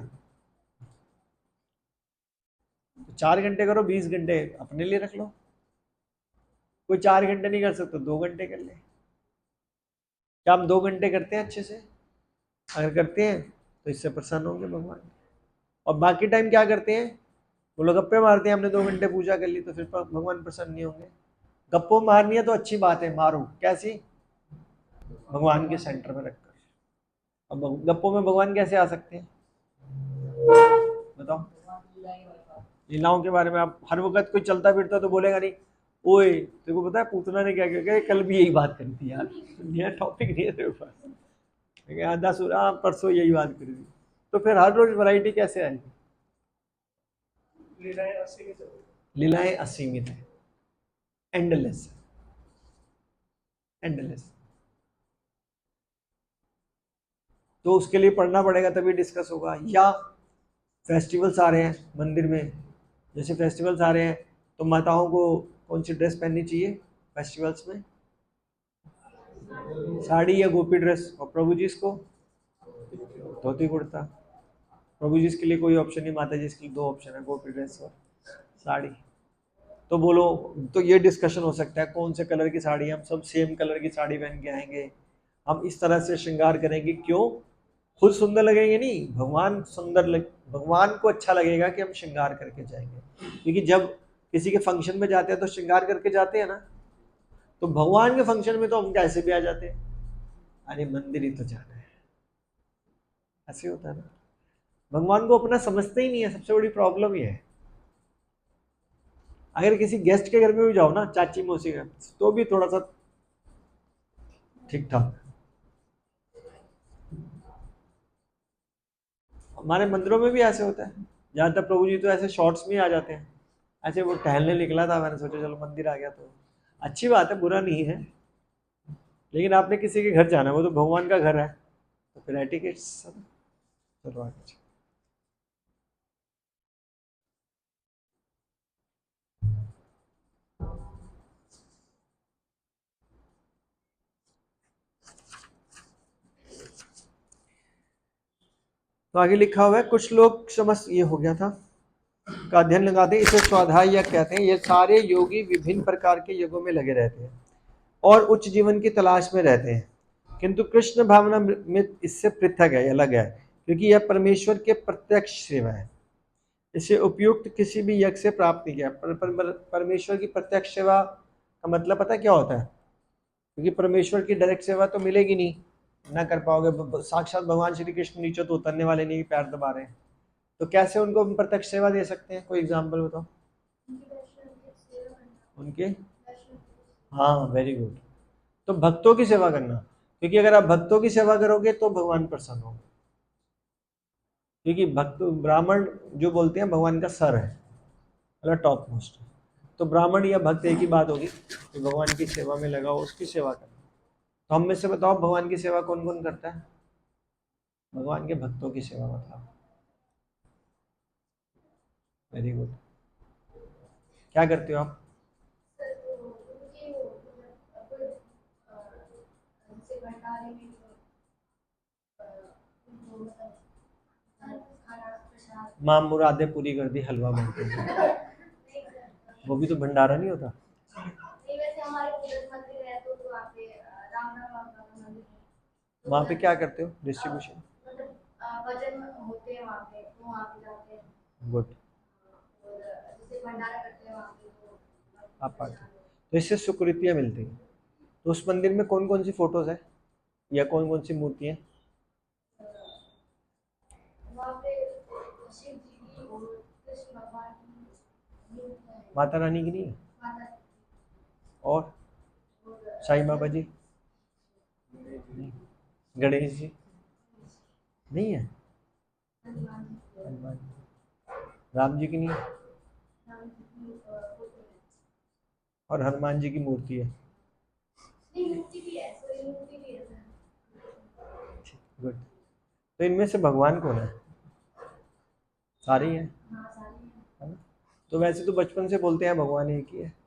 S1: तो 4 घंटे करो, 20 घंटे अपने लिए रख लो। कोई 4 घंटे नहीं कर सकता, 2 घंटे कर ले। क्या हम 2 घंटे करते हैं अच्छे से? अगर करते हैं तो इससे प्रसन्न होंगे भगवान। और बाकी टाइम क्या करते हैं? वो लोग गप्पे मारते हैं, हमने 2 घंटे पूजा कर ली, तो फिर भगवान प्रसन्न नहीं होंगे। गप्पो मारनी है तो अच्छी बात है, मारो। कैसी? भगवान के सेंटर में रखकर। अब गप्पों में भगवान कैसे आ सकते हैं बताओ? लीलाओं के बारे में आप हर वक्त कोई चलता फिरता तो बोलेगा नहीं, ओए तेरे को पता है पूतना ने क्या किया? कल भी यही बात करी थी यार, नया टॉपिक नहीं है तेरे पास। दस परसों यही बात करी थी। तो फिर हर रोज वैरायटी कैसे आएगी? लीलाएं असीमित है, एंडलेस, एंडलेस। तो उसके लिए पढ़ना पड़ेगा, तभी डिस्कस होगा। या फेस्टिवल्स आ रहे हैं मंदिर में, जैसे फेस्टिवल्स आ रहे हैं तो माताओं को कौन सी ड्रेस पहननी चाहिए फेस्टिवल्स में? साड़ी या गोपी ड्रेस। और प्रभु जी को धोती कुर्ता। प्रभु जी के लिए कोई ऑप्शन नहीं, माता जी के लिए 2 ऑप्शन है, गोपी ड्रेस और साड़ी। तो बोलो, तो ये डिस्कशन हो सकता है कौन से कलर की साड़ी, हम सब सेम कलर की साड़ी पहन के आएंगे, हम इस तरह से श्रृंगार करेंगे। क्यों? खुद सुंदर लगेंगे नहीं, भगवान को अच्छा लगेगा कि हम श्रृंगार करके जाएंगे। क्योंकि जब किसी के फंक्शन में जाते हैं तो श्रृंगार करके जाते हैं ना। तो भगवान के फंक्शन में तो हम कैसे भी आ जाते हैं, अरे मंदिर ही तो जाना है, ऐसे होता है ना। भगवान को अपना समझते ही नहीं है, सबसे बड़ी प्रॉब्लम ये है। अगर किसी गेस्ट के घर में भी जाओ ना, चाची मौसी का, तो भी थोड़ा सा ठीक ठाक। हमारे मंदिरों में भी ऐसे होता है, ज्यादातर प्रभु जी तो ऐसे शॉर्ट्स में आ जाते हैं। ऐसे वो टहलने निकला था, मैंने सोचा चलो मंदिर आ गया, तो अच्छी बात है, बुरा नहीं है। लेकिन आपने किसी के घर जाना है, वो तो भगवान का घर है, तो फिर एटिकेट सब। चलो आगे। तो आगे लिखा हुआ है, कुछ लोग समझ, ये हो गया था का अध्ययन लगाते हैं, इसे स्वाध्याय या कहते हैं। ये सारे योगी विभिन्न प्रकार के युगों में लगे रहते हैं और उच्च जीवन की तलाश में रहते हैं, किंतु कृष्ण भावना में इससे पृथक है, अलग है, क्योंकि यह परमेश्वर के प्रत्यक्ष सेवा है। इसे उपयुक्त किसी भी यज्ञ से प्राप्त नहीं किया। परमेश्वर की प्रत्यक्ष सेवा का मतलब पता है क्या होता है? क्योंकि परमेश्वर की डायरेक्ट सेवा तो मिलेगी नहीं, ना कर पाओगे। साक्षात भगवान श्री कृष्ण नीचे तो उतरने वाले नहीं, पैर दबा रहे हैं, तो कैसे उनको हम प्रत्यक्ष सेवा दे सकते हैं? कोई एग्जाम्पल बताओ उनके। हाँ, वेरी गुड। तो भक्तों की सेवा करना, क्योंकि अगर आप भक्तों की सेवा करोगे तो भगवान प्रसन्न होंगे। क्योंकि भक्त ब्राह्मण जो बोलते हैं भगवान का सर है, मतलब टॉप मोस्ट। तो ब्राह्मण या भक्त एक ही बात होगी कि भगवान की सेवा में लगा हो, उसकी सेवा करना। तो हम में से बताओ भगवान की सेवा कौन कौन करता है? भगवान के भक्तों की सेवा, मतलब वेरी गुड। क्या करते हो आप? माँ मुरादे पूरी कर दी, हलवा बनते हैं, वो भी तो भंडारा नहीं होता? वहाँ पे क्या करते हो? डिस्ट्रीब्यूशन।
S4: भजन होते हैं वहाँ पे, तो वहाँ पे जाते हैं।
S1: गुड।
S4: और जैसे भंडारा करते हैं वहाँ पे, तो
S1: आप पाते हो, तो इससे सुकृतियाँ मिलती हैं। तो उस मंदिर में कौन कौन सी फोटोज है या कौन कौन सी मूर्तियाँ?
S4: वहाँ पे शिव जी की और कृष्ण भगवान की मूर्तियाँ हैं।
S1: माता रानी की नहीं है?
S4: माता
S1: और
S4: और
S1: साईं बाबा जी, गणेश जी नहीं है,
S4: हनुमान जी,
S1: हनुमान जी, राम जी की नहीं है,
S4: राम जी की फोटो है।
S1: और हनुमान जी की मूर्ति है।
S4: नहीं, मूर्ति भी है, सॉरी, मूर्ति भी है सर।
S1: गुड। तो इनमें से भगवान कौन है? सारे ही हैं,
S4: हाँ, सारी है।
S1: है ना? तो वैसे तो बचपन से बोलते हैं भगवान एक ही है।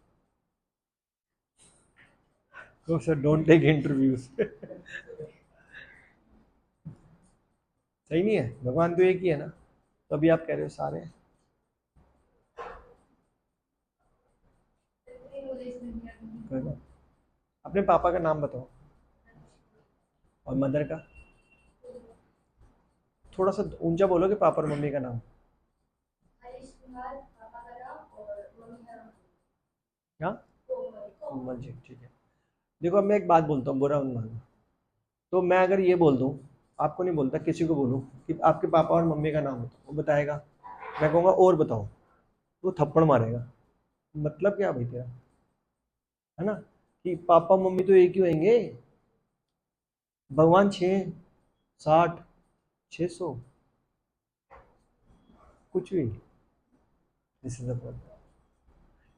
S1: तो सर डोंट टेक इंटरव्यूज। सही नहीं है, भगवान तो एक ही है ना, तो अभी आप कह रहे हो सारे हैं।
S4: नहीं, मुझे इसमें नहीं आता।
S1: कोई बात। अपने पापा का नाम बताओ और मदर का। थोड़ा सा ऊंचा बोलो कि पापा और मम्मी का नाम।
S4: हरीश कुमार पापा का नाम और मम्मी का नाम
S1: क्या?
S4: कोमल।
S1: कोमल जी, ठीक है। देखो अब मैं एक बात बोलता हूँ, बुरा मत मानो। तो मैं अगर ये बोल दूँ, आपको नहीं बोलता, किसी को बोलूँ कि आपके पापा और मम्मी का नाम बताओ, वो बताएगा। मैं कहूँगा और बताओ, वो थप्पड़ मारेगा। मतलब क्या भाई तेरा, है ना? कि पापा मम्मी तो एक ही होंगे, भगवान 6, 60, 600, कुछ भी। This is the problem.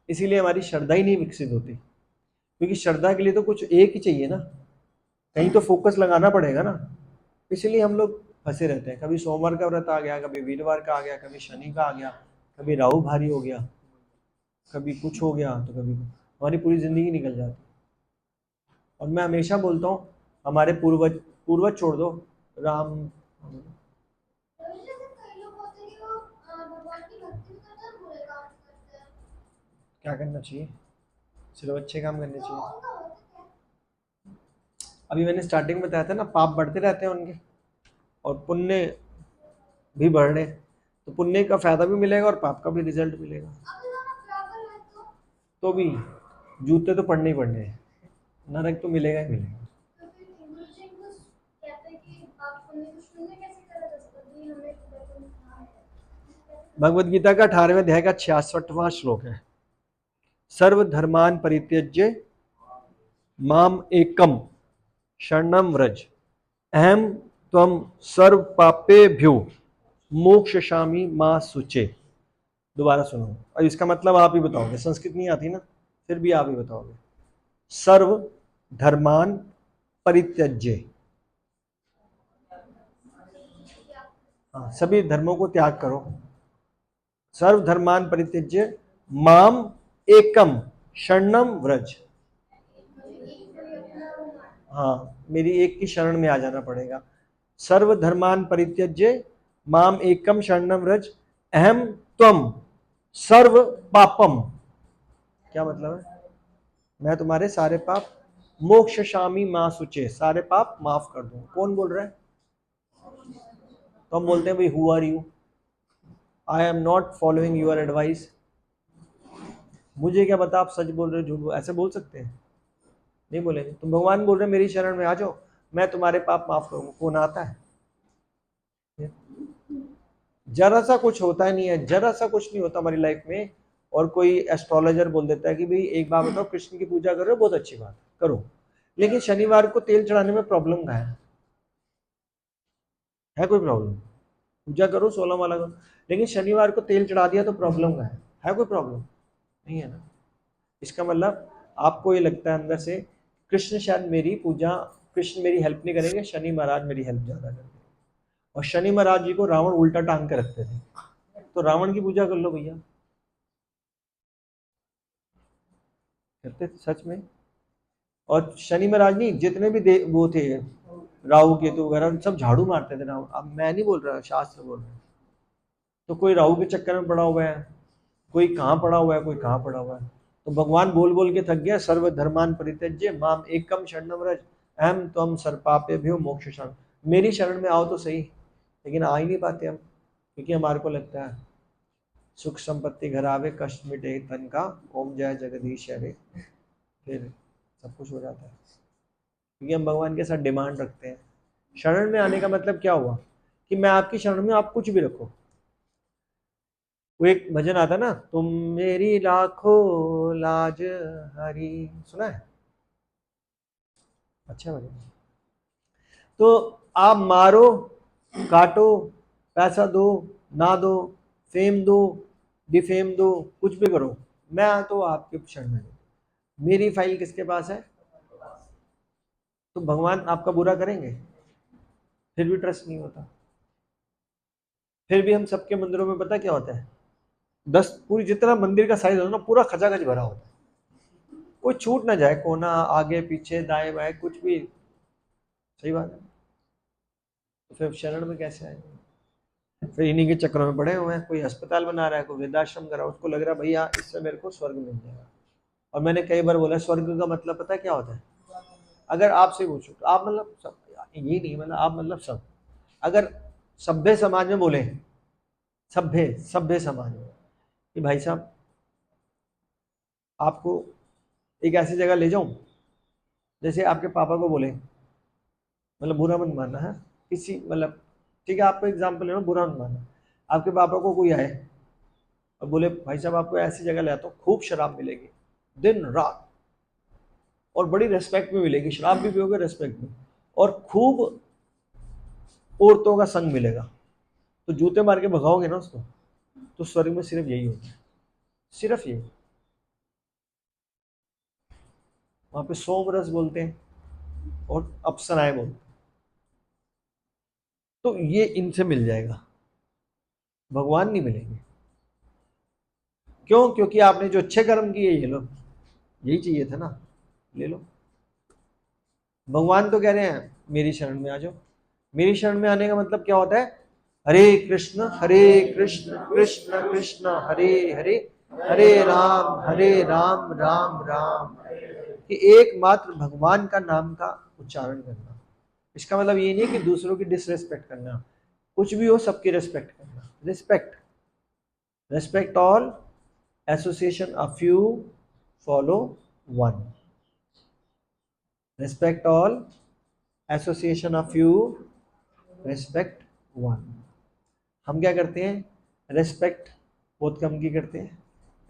S1: इसीलिए हमारी श्रद्धा ही नहीं विकसित होती, क्योंकि श्रद्धा के लिए तो कुछ एक ही चाहिए ना, कहीं तो फोकस लगाना पड़ेगा ना। इसलिए हम लोग फंसे रहते हैं, कभी सोमवार का व्रत आ गया, कभी वीरवार का आ गया, कभी शनि का आ गया, कभी राहु भारी हो गया, कभी कुछ हो गया, तो कभी हमारी पूरी जिंदगी निकल जाती। और मैं हमेशा बोलता हूँ, हमारे पूर्वज, पूर्वज छोड़ दो, राम,
S4: तो जैसे कई लोग होते हैं कि वो भगवान की भक्ति भी करते हैं और बुरे काम भी करते हैं,
S1: क्या करना चाहिए? सिर्फ अच्छे काम करने
S4: तो
S1: चाहिए।
S4: उनका होता क्या?
S1: अभी मैंने स्टार्टिंग में बताया था ना, पाप बढ़ते रहते हैं उनके, और पुण्य भी बढ़ रहे हैं। तो पुण्य का फायदा भी मिलेगा और पाप का भी रिजल्ट मिलेगा।
S4: अब अगर आप बराबर है
S1: तो भी जूते तो पड़ने ही पड़ने हैं, नरक तो मिलेगा ही मिलेगा।
S4: तो फिर गुरु जी को कहते हैं कि आप पुण्य को शून्य कैसे करा जा सकता है? हमें तो बचपन कहाँ है।
S1: भगवद गीता का 18वें अध्याय का 66वां श्लोक है, सर्व धर्मान परित्यज्य माम एकम शरणम व्रज अहम त्वम सर्व पापेभ्यो मोक्षयिष्यामि मा शुचे। दोबारा सुनो, और इसका मतलब आप ही बताओगे, संस्कृत नहीं आती ना, फिर भी आप ही बताओगे। सर्व धर्मान परित्यज्य, हाँ, सभी धर्मों को त्याग करो। सर्व धर्मान परित्यज्य माम एकम शरणम व्रज, हाँ, मेरी एक की शरण में आ जाना पड़ेगा। सर्व धर्मान परित्यज्य माम एकम शरणम व्रज अहम त्वम सर्व पापम, क्या मतलब है? मैं तुम्हारे सारे पाप मोक्षयिष्यामि मा शुचे, सारे पाप माफ कर दूं। कौन बोल रहा है? तो हम बोलते हैं भाई, who are you, I am not following your advice. मुझे क्या पता आप सच बोल रहे हो झूठ बोल, ऐसे बोल सकते हैं? नहीं बोलेंगे। तो भगवान बोल रहे हैं मेरी शरण में आ जाओ, मैं तुम्हारे पाप माफ करूंगा। कौन आता है? जरा सा कुछ होता नहीं है, जरा सा कुछ नहीं होता हमारी लाइफ में, और कोई एस्ट्रोलॉजर बोल देता है कि भाई एक बार बताओ, कृष्ण की पूजा करो, बहुत अच्छी बात करो, लेकिन शनिवार को तेल चढ़ाने में प्रॉब्लम क्या है कोई प्रॉब्लम? पूजा करो, 16 माला करो, लेकिन शनिवार को तेल चढ़ा दिया तो प्रॉब्लम क्या है कोई प्रॉब्लम? नहीं है ना। इसका मतलब आपको ये लगता है अंदर से, कृष्ण शायद मेरी पूजा, कृष्ण मेरी हेल्प नहीं करेंगे, शनि महाराज मेरी हेल्प ज्यादा करेंगे। और शनि महाराज जी को रावण उल्टा टांग के रखते थे, तो रावण की पूजा कर लो भैया। करते थे सच में। और शनि महाराज नहीं, जितने भी वो थे, राहु केतु वगैरह, सब झाड़ू मारते थे रावण। अब मैं नहीं बोल रहा, शास्त्र बोल रहे हैं। तो कोई राहु के चक्कर में पड़ा हुआ है, कोई कहाँ पड़ा हुआ है, कोई कहाँ पड़ा हुआ है। तो भगवान बोल बोल के थक गया, सर्व धर्मान परित्यज्य माम एकम शरणम व्रज अहम त्वम सर्वपापेभ्यो मोक्षयिष्यामि। मेरी शरण में आओ तो सही, लेकिन आ ही नहीं पाते हम, क्योंकि हमारे को लगता है सुख संपत्ति घर आवे कष्ट मिटे तन का, ओम जय जगदीश हरे, फिर सब कुछ हो जाता है। क्योंकि हम भगवान के साथ डिमांड रखते हैं। शरण में आने का मतलब क्या हुआ कि मैं आपकी शरण में, आप कुछ भी रखो। वो एक भजन आता ना, तुम मेरी लाखों लाज हरी, सुना है? अच्छा बढ़िया। तो आप मारो, काटो, पैसा दो, ना दो, फेम दो, डिफेम दो, कुछ भी करो, मैं तो आपके शरण में हूं। मेरी फाइल किसके पास है? तो भगवान आपका बुरा करेंगे? फिर भी ट्रस्ट नहीं होता। फिर भी हम सबके मंदिरों में पता क्या होता है, 10 पूरी जितना मंदिर का साइज होता है ना, पूरा खचाखच भरा होता है, कोई छूट ना जाए, कोना आगे पीछे दाएं बाएं कुछ भी। सही बात है। तो फिर शरण में कैसे आएंगे? फिर इन्हीं के चक्रों में पड़े हुए हैं। कोई अस्पताल बना रहा है, कोई वृद्धाश्रम कर रहा है, उसको लग रहा है भैया इससे मेरे को स्वर्ग मिल जाएगा। और मैंने कई बार बोला स्वर्ग का मतलब पता है क्या होता है? अगर आपसे पूछो तो आप मतलब सब, ये नहीं मतलब आप मतलब सब, अगर सभ्य समाज में बोले, सभ्य समाज में कि भाई साहब आपको एक ऐसी जगह ले जाऊं, जैसे आपके पापा को बोले, मतलब बुरा मत मानना है किसी, मतलब ठीक है आपको एग्जाम्पल ले लो, बुरा मत मानना, आपके पापा को कोई आए और बोले भाई साहब आपको ऐसी जगह ले आता हूँ, खूब शराब मिलेगी दिन रात, और बड़ी रेस्पेक्ट में मिलेगी, शराब भी पियोगे रेस्पेक्ट में, और खूब औरतों का संग मिलेगा, तो जूते मार के भगाओगे ना उसको। तो स्वर्ग में सिर्फ यही होता है, सिर्फ यही। वहां पे सोम रस बोलते हैं और अप्सराएं बोलते हैं। तो ये इनसे मिल जाएगा, भगवान नहीं मिलेंगे। क्यों? क्योंकि आपने जो अच्छे कर्म किए, ये लो, यही चाहिए था ना, ले लो। भगवान तो कह रहे हैं मेरी शरण में आ जाओ। मेरी शरण में आने का मतलब क्या होता है? हरे कृष्ण कृष्ण कृष्ण हरे हरे, हरे राम राम राम, कि एकमात्र भगवान का नाम का उच्चारण करना। इसका मतलब ये नहीं कि दूसरों की डिसरेस्पेक्ट करना, कुछ भी हो सबकी रेस्पेक्ट करना। Respect, respect all, association of few, follow one. Respect all, association of few, respect one. हम क्या करते हैं? रेस्पेक्ट बहुत कम की करते हैं,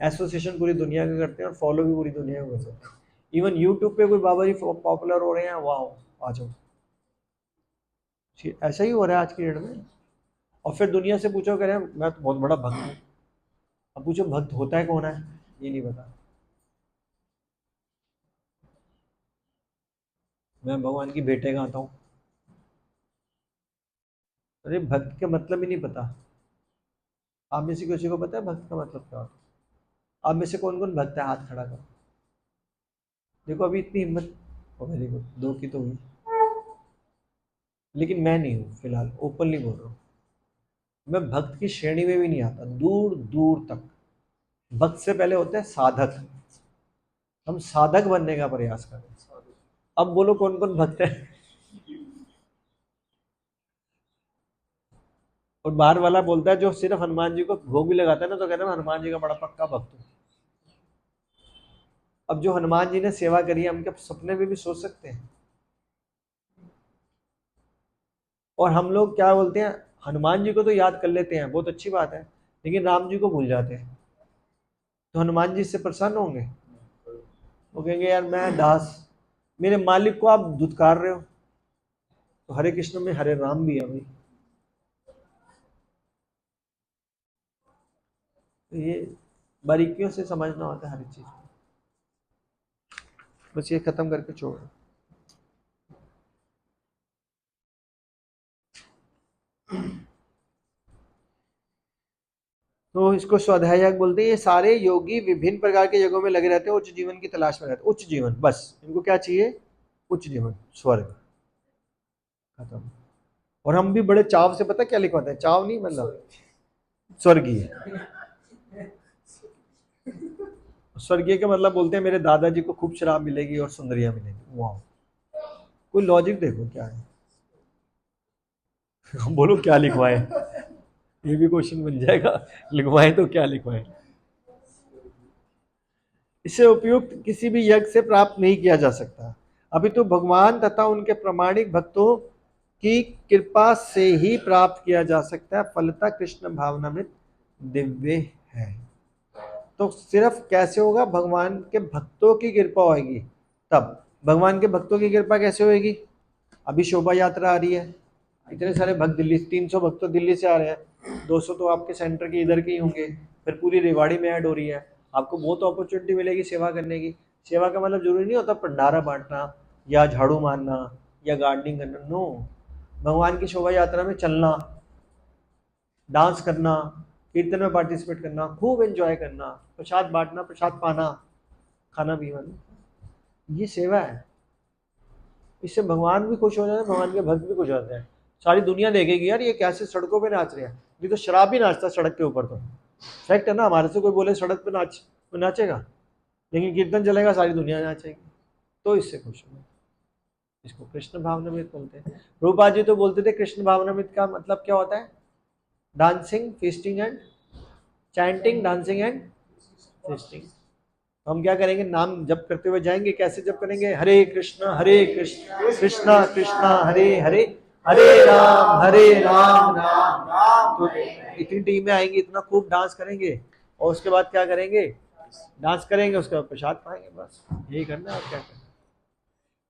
S1: एसोसिएशन पूरी दुनिया का करते हैं, और फॉलो भी पूरी दुनिया को करते हैं। इवन यूट्यूब पे कोई बाबा जी पॉपुलर हो रहे हैं, वाह आ जाओ। ऐसा ही हो रहा है आज की डेट में। और फिर दुनिया से पूछो, कह रहे हैं मैं तो बहुत बड़ा भक्त हूँ। अब पूछो भक्त होता है कौन है, ये नहीं पता। मैं भगवान की बेटे का आता हूँ। अरे भक्त का मतलब ही नहीं पता। आप में से किसी को पता है भक्त का मतलब क्या होता है? आप में से कौन कौन भक्त है, हाथ खड़ा करो। देखो अभी इतनी हिम्मत, वेरी गुड, 2 की तो हुई। लेकिन मैं नहीं हूँ फिलहाल, ओपनली बोल रहा हूँ, मैं भक्त की श्रेणी में भी नहीं आता, दूर दूर तक। भक्त से पहले होते हैं साधक। हम साधक बनने का प्रयास करें। अब बोलो कौन कौन भक्त है? और बाहर वाला बोलता है जो सिर्फ हनुमान जी को भोग भी लगाता है ना, तो कहता है मैं हनुमान जी का बड़ा पक्का भक्त हूँ। अब जो हनुमान जी ने सेवा करी है, हम क्या सपने में भी सोच सकते हैं? और हम लोग क्या बोलते हैं, हनुमान जी को तो याद कर लेते हैं, बहुत अच्छी बात है, लेकिन राम जी को भूल जाते हैं। तो हनुमान जी से प्रसन्न होंगे? वो कहेंगे यार मैं दास, मेरे मालिक को आप धुतकार रहे हो। तो हरे कृष्ण में हरे राम भी है भाई। तो ये बारीकियों से समझना होता है हर चीज को। बस ये खत्म करके छोड़। तो इसको स्वाध्यायक बोलते हैं। ये सारे योगी विभिन्न प्रकार के जगहों में लगे रहते हैं, उच्च जीवन की तलाश में रहते हैं। उच्च जीवन, बस इनको क्या चाहिए? उच्च जीवन, स्वर्ग, खत्म। और हम भी बड़े चाव से, पता क्या लिखवाते हैं, चाव नहीं मतलब स्वर्गीय। स्वर्गीय का मतलब बोलते हैं मेरे दादाजी को खूब शराब मिलेगी और सुंदरियां मिलेगी। वाह, कोई लॉजिक देखो क्या है। बोलो क्या लिखवाए, ये भी क्वेश्चन बन जाएगा। लिखवाए तो क्या लिखवाए? इसे उपयुक्त किसी भी यज्ञ से प्राप्त नहीं किया जा सकता, अभी तो भगवान तथा उनके प्रामाणिक भक्तों की कृपा से ही प्राप्त किया जा सकता है। फलतः कृष्ण भावनामृत दिव्य है। तो सिर्फ कैसे होगा? भगवान के भक्तों की कृपा होगी तब। भगवान के भक्तों की कृपा कैसे होएगी? अभी शोभा यात्रा आ रही है, इतने सारे भक्त दिल्ली, 300 भक्त तो दिल्ली से आ रहे हैं, 200 तो आपके सेंटर के इधर के ही होंगे, फिर पूरी रेवाड़ी में ऐड हो रही है। आपको बहुत अपॉर्चुनिटी मिलेगी सेवा करने की। सेवा का मतलब जरूरी नहीं होता भंडारा बांटना या झाड़ू मारना या गार्डनिंग करना, नो। भगवान की शोभा यात्रा में चलना, डांस करना, कीर्तन में पार्टिसिपेट करना, खूब एंजॉय करना, प्रसाद बांटना, प्रसाद पाना, खाना पीना, ये सेवा है। इससे भगवान भी खुश हो जाते हैं, भगवान के भक्त भी खुश हो जाते हैं। सारी दुनिया देखेगी यार ये कैसे सड़कों पे नाच रहे हैं, ये तो शराब भी नाचता सड़क के ऊपर। तो फैक्ट है ना, हमारे से कोई बोले सड़क पे नाच, तो नाचेगा, लेकिन कीर्तन चलेगा सारी दुनिया नाचेगी, तो इससे खुश हो। इसको कृष्ण भावनामृत बोलते हैं। रूपाजी तो बोलते थे कृष्ण भावनामृत का मतलब क्या होता है? Dancing, feasting and chanting, dancing and feasting. हम क्या करेंगे? नाम जप करते हुए जाएंगे। कैसे जप करेंगे? हरे कृष्णा कृष्णा कृष्णा हरे हरे, हरे राम राम राम। तो इतनी टीमें आएंगी, इतना खूब डांस करेंगे, और उसके बाद क्या करेंगे? डांस करेंगे, उसके बाद प्रसाद पाएंगे, बस यही करना है और क्या करना।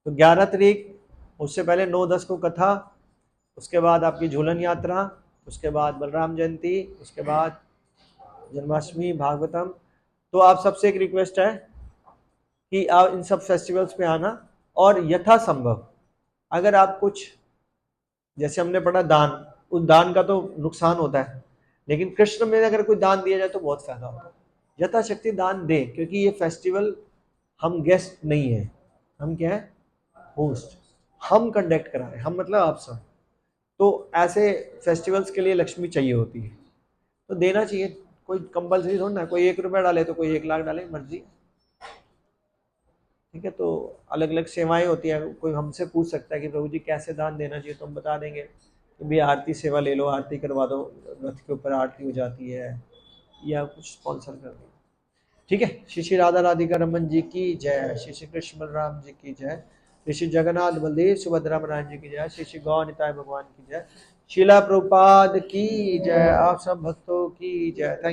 S1: तो 11 तारीख, उससे पहले 9-10 को कथा, उसके बाद आपकी झूलन यात्रा, उसके बाद बलराम जयंती, उसके बाद जन्माष्टमी, भागवतम। तो आप सबसे एक रिक्वेस्ट है कि आप इन सब फेस्टिवल्स पे आना, और यथासंभव अगर आप कुछ, जैसे हमने पढ़ा दान, उस दान का तो नुकसान होता है, लेकिन कृष्ण में अगर कोई दान दिया जाए तो बहुत फायदा होता है। यथाशक्ति दान दें, क्योंकि ये फेस्टिवल हम गेस्ट नहीं है, हम क्या है? होस्ट। हम कंडक्ट करा रहे हैं, हम मतलब आप सब। तो ऐसे फेस्टिवल्स के लिए लक्ष्मी चाहिए होती है, तो देना चाहिए। कोई कंपलसरी थोड़ा ना, कोई 1 रुपया डाले तो कोई 1 लाख डाले, मर्जी। ठीक है, तो अलग अलग सेवाएं होती है। कोई हमसे पूछ सकता है कि प्रभु जी कैसे दान देना चाहिए, तो हम बता देंगे कि भाई आरती सेवा ले लो, आरती करवा दो, रथ के ऊपर आरती हो जाती है, या कुछ स्पॉन्सर कर दो। ठीक है। श्री श्री राधा राधिका रमन जी की जय, श्री श्री कृष्ण बलराम जी की जय, श्री श्री जगन्नाथ बलदेव सुभद्रा महाराज जी की जय, श्री श्री गौ निताय भगवान की जय, शीला प्रभुपाद की जय, आप सब भक्तों की जय। थैंक